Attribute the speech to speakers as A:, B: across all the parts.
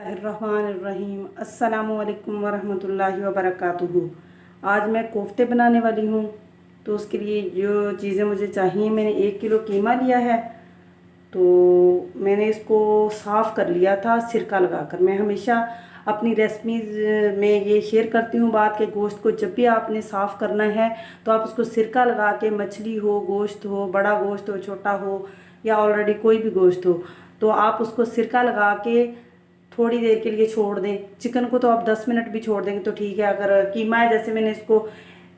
A: बिस्मिल्लाहिर्रहमानिर्रहीम। अस्सलामुअलैकुम वरहमतुल्लाहि वबरकातुहू। आज मैं कोफ्ते बनाने वाली हूँ। तो उसके लिए जो चीज़ें मुझे चाहिए, मैंने 1 किलो कीमा लिया है। तो मैंने इसको साफ़ कर लिया था सिरका लगाकर। मैं हमेशा अपनी रेसिपीज़ में ये शेयर करती हूँ बात के गोश्त को जब भी आपने साफ़ करना है तो आप उसको सिरका लगा के, मछली हो, गोश्त हो, बड़ा गोश्त हो, छोटा हो या ऑलरेडी कोई भी गोश्त हो, तो आप उसको सिरका लगा के थोड़ी देर के लिए छोड़ दें। चिकन को तो आप 10 मिनट भी छोड़ देंगे तो ठीक है। अगर कीमा है, जैसे मैंने इसको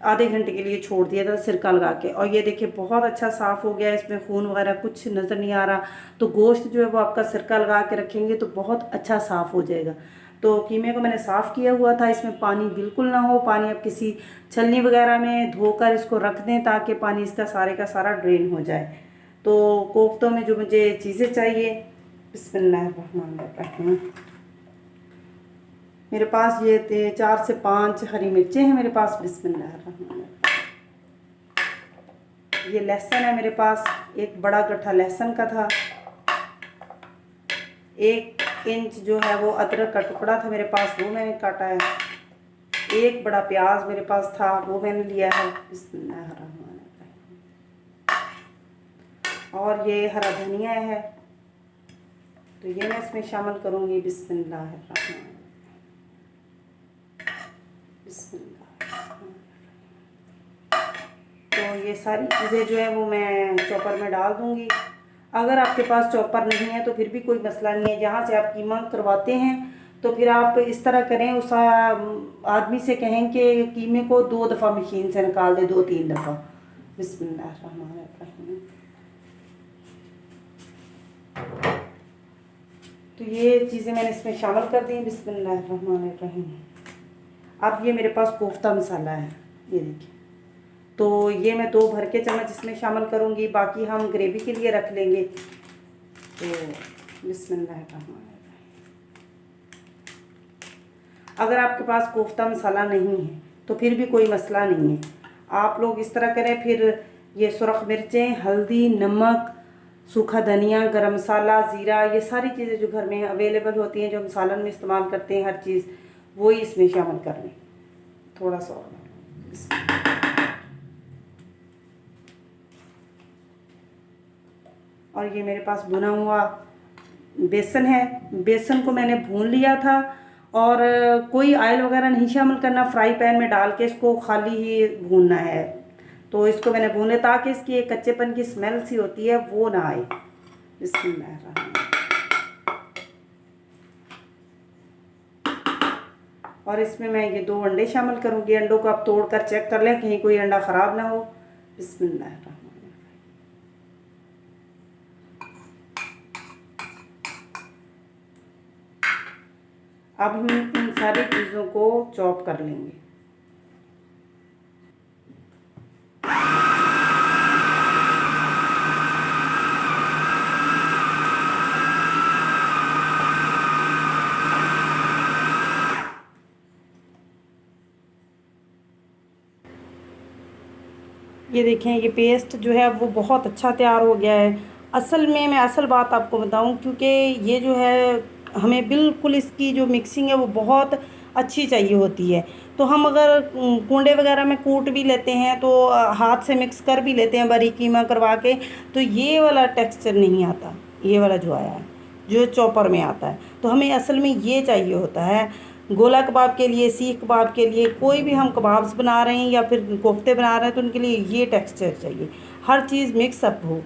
A: आधे घंटे के लिए छोड़ दिया था सिरका लगा के, और ये देखिए बहुत अच्छा साफ़ हो गया है, इसमें खून वगैरह कुछ नज़र नहीं आ रहा। तो गोश्त जो है वो आपका सिरका लगा के रखेंगे तो बहुत अच्छा साफ़ हो जाएगा। तो कीमे को मैंने साफ़ किया हुआ था, इसमें पानी बिल्कुल ना हो। पानी आप किसी छलनी वगैरह में धोकर इसको रख दें ताकि पानी इसका सारे का सारा ड्रेन हो जाए। तो कोफ्तों में जो मुझे चीज़ें चाहिए, बिस्मिल्लाहिर्रहमानिर्रहीम। मेरे पास ये थे 4 से 5 हरी मिर्चें हैं मेरे पास। बिस्मिल्लाहिर्रहमानिर्रहीम। ये लहसुन है मेरे पास, एक बड़ा गट्ठा लहसुन का था। 1 इंच जो है वो अदरक का टुकड़ा था मेरे पास, वो मैंने काटा है। एक बड़ा प्याज मेरे पास था, वो मैंने लिया है। बिस्मिल्लाहिर्रहमानिर्रहीम। और ये हरा धनिया है, तो ये मैं इसमें शामिल करूँगी। बिस्मिल्लाहिर्रहमानिर्रहीम। तो ये सारी चीज़ें जो है वो मैं चॉपर में डाल दूँगी। अगर आपके पास चॉपर नहीं है तो फिर भी कोई मसला नहीं है। जहाँ से आप कीमा करवाते हैं तो फिर आप इस तरह करें, उस आदमी से कहें कि कीमे को 2 दफ़ा मशीन से निकाल दे, 2-3 दफ़ा। बिस्मिल्लाहिर्रहमानिर्रहीम। तो ये चीज़ें मैंने इसमें शामिल कर दी। बिस्मिल्लाहिर्रहमानिर्रहीम। अब ये मेरे पास कोफ्ता मसाला है, ये देखिए। तो ये मैं 2 भर के चम्मच इसमें शामिल करूँगी, बाकी हम ग्रेवी के लिए रख लेंगे। तो बिस्मिल्लाहिर्रहमानिर्रहीम। अगर आपके पास कोफ्ता मसाला नहीं है तो फिर भी कोई मसला नहीं है, आप लोग इस तरह करें। फिर ये सुरख मिर्चें, हल्दी, नमक, सूखा धनिया, गरम मसाला, ज़ीरा, ये सारी चीज़ें जो घर में अवेलेबल होती हैं, जो हम सालन में इस्तेमाल करते हैं, हर चीज़ वही इसमें शामिल कर लें। थोड़ा सा और ये मेरे पास भुना हुआ बेसन है। बेसन को मैंने भून लिया था और कोई ऑयल वगैरह नहीं शामिल करना, फ्राई पैन में डाल के इसको खाली ही भूनना है। तो इसको मैंने भूने ताकि इसकी एक कच्चेपन की स्मेल सी होती है वो ना आए। बिस्मिल्लाहिर्रहमानिर्रहीम। और इसमें मैं ये 2 अंडे शामिल करूँगी। अंडों को आप तोड़कर चेक कर लें, कहीं कोई अंडा ख़राब ना हो। बिस्मिल्लाहिर्रहमानिर्रहीम। अब हम इन सारी चीज़ों को चॉप कर लेंगे। ये देखें, ये पेस्ट जो है वो बहुत अच्छा तैयार हो गया है। असल में मैं असल बात आपको बताऊं, क्योंकि ये जो है हमें बिल्कुल इसकी जो मिक्सिंग है वो बहुत अच्छी चाहिए होती है। तो हम अगर कूंडे वगैरह में कूट भी लेते हैं तो हाथ से मिक्स कर भी लेते हैं बारीक कीमा करवा के, तो ये वाला टेक्सचर नहीं आता। ये वाला जो आया है, जो चॉपर में आता है, तो हमें असल में ये चाहिए होता है गोला कबाब के लिए, सीख कबाब के लिए, कोई भी हम कबाब्स बना रहे हैं या फिर कोफ्ते बना रहे हैं तो उनके लिए ये टेक्सचर चाहिए, हर चीज़ मिक्स अप हो।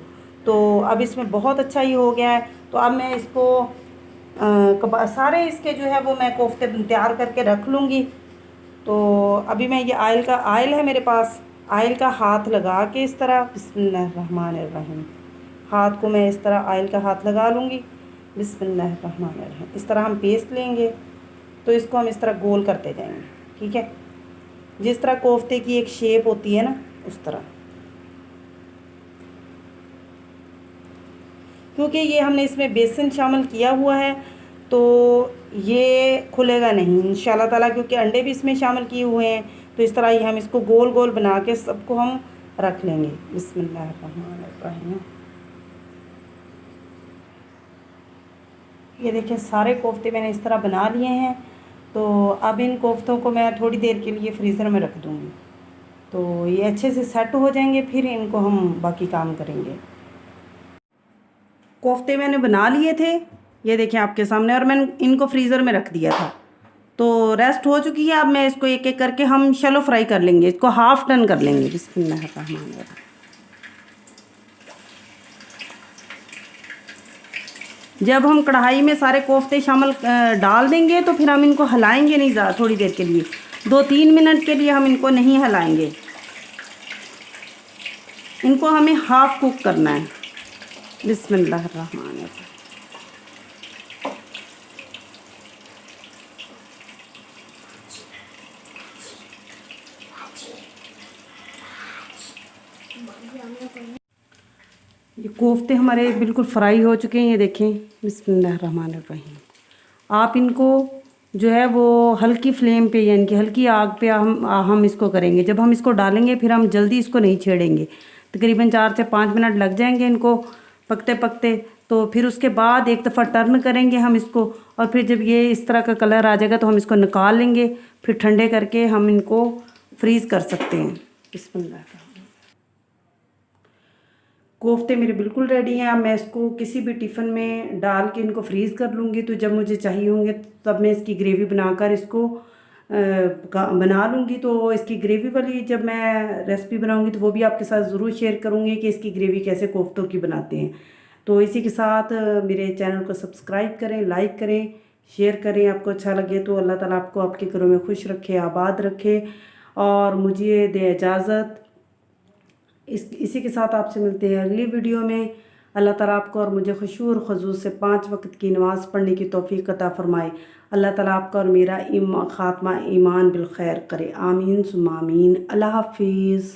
A: तो अब इसमें बहुत अच्छा ही हो गया है। तो अब मैं इसको सारे इसके जो है वो मैं कोफ्ते तैयार करके रख लूँगी। तो अभी मैं ये आयल है मेरे पास, आयल का हाथ लगा के इस तरह, बिस्मिल्लाहिर्रहमानिर्रहीम, हाथ को मैं इस तरह आयल का हाथ लगा लूँगी। बिस्मिल्लाहिर्रहमानिर्रहीम। इस तरह हम पेस्ट लेंगे, तो इसको हम इस तरह गोल करते जाएंगे, ठीक है, जिस तरह कोफ्ते की एक शेप होती है ना, उस तरह। क्योंकि ये हमने इसमें बेसन शामिल किया हुआ है तो ये खुलेगा नहीं इंशाल्लाह ताला, क्योंकि अंडे भी इसमें शामिल किए हुए हैं। तो इस तरह ही हम इसको गोल गोल बना के सबको हम रख लेंगे। बिस्मिल्लाहिर्रहमानिर्रहीम। ये देखिए सारे कोफ्ते मैंने इस तरह बना लिए हैं। तो अब इन कोफ्तों को मैं थोड़ी देर के लिए फ्रीज़र में रख दूँगी, तो ये अच्छे से सेट हो जाएंगे, फिर इनको हम बाकी काम करेंगे। कोफ्ते मैंने बना लिए थे, ये देखिए आपके सामने, और मैंने इनको फ्रीज़र में रख दिया था, तो रेस्ट हो चुकी है। अब मैं इसको एक एक करके हम शैलो फ्राई कर लेंगे, इसको हाफ़ टर्न कर लेंगे। बिस्मिल्लाहिर्रहमानिर्रहीम। जब हम कढ़ाई में सारे कोफ्ते शामिल डाल देंगे तो फिर हम इनको हिलाएंगे नहीं ज़्यादा, थोड़ी देर के लिए, 2-3 मिनट के लिए हम इनको नहीं हिलाएंगे। इनको हमें हाफ़ कुक करना है। बिस्मिल्लाहिर्रहमानिर्रहीम। ये कोफ्ते हमारे बिल्कुल फ्राई हो चुके हैं, ये देखें। बिस्मिल्लाहिर्रहमानिर्रहीम। आप इनको जो है वो हल्की फ्लेम पे, यानी कि हल्की आग पे हम इसको करेंगे। जब हम इसको डालेंगे फिर हम जल्दी इसको नहीं छेड़ेंगे, तकरीबन 4 से 5 मिनट लग जाएंगे इनको पकते पकते। तो फिर उसके बाद एक दफ़ा टर्न करेंगे हम इसको, और फिर जब ये इस तरह का कलर आ जाएगा तो हम इसको निकाल लेंगे, फिर ठंडे करके हम इनको फ्रीज़ कर सकते हैं। बिस्मिल्लाह। कोफ्ते मेरे बिल्कुल रेडी हैं। अब मैं इसको किसी भी टिफ़िन में डाल के इनको फ्रीज़ कर लूँगी, तो जब मुझे चाहिए होंगे तब मैं इसकी ग्रेवी बनाकर इसको बना लूँगी। तो इसकी ग्रेवी वाली जब मैं रेसिपी बनाऊँगी तो वो भी आपके साथ ज़रूर शेयर करूँगी कि इसकी ग्रेवी कैसे कोफ्तों की बनाते हैं। तो इसी के साथ मेरे चैनल को सब्सक्राइब करें, लाइक करें, शेयर करें। आपको अच्छा लगे तो अल्लाह ताला आपको आपके घरों में खुश रखे, आबाद रखे, और मुझे दे इजाज़त। इसी के साथ आपसे मिलते हैं अगली वीडियो में। अल्लाह ताला आपको और मुझे खुशू और खजूर से 5 वक्त की नमाज़ पढ़ने की तौफीक अता फ़रमाए। अल्लाह ताला आपका और मेरा खात्मा ईमान बिल खैर करे। आमीन सुम्मा आमीन। अल्लाह हाफिज़।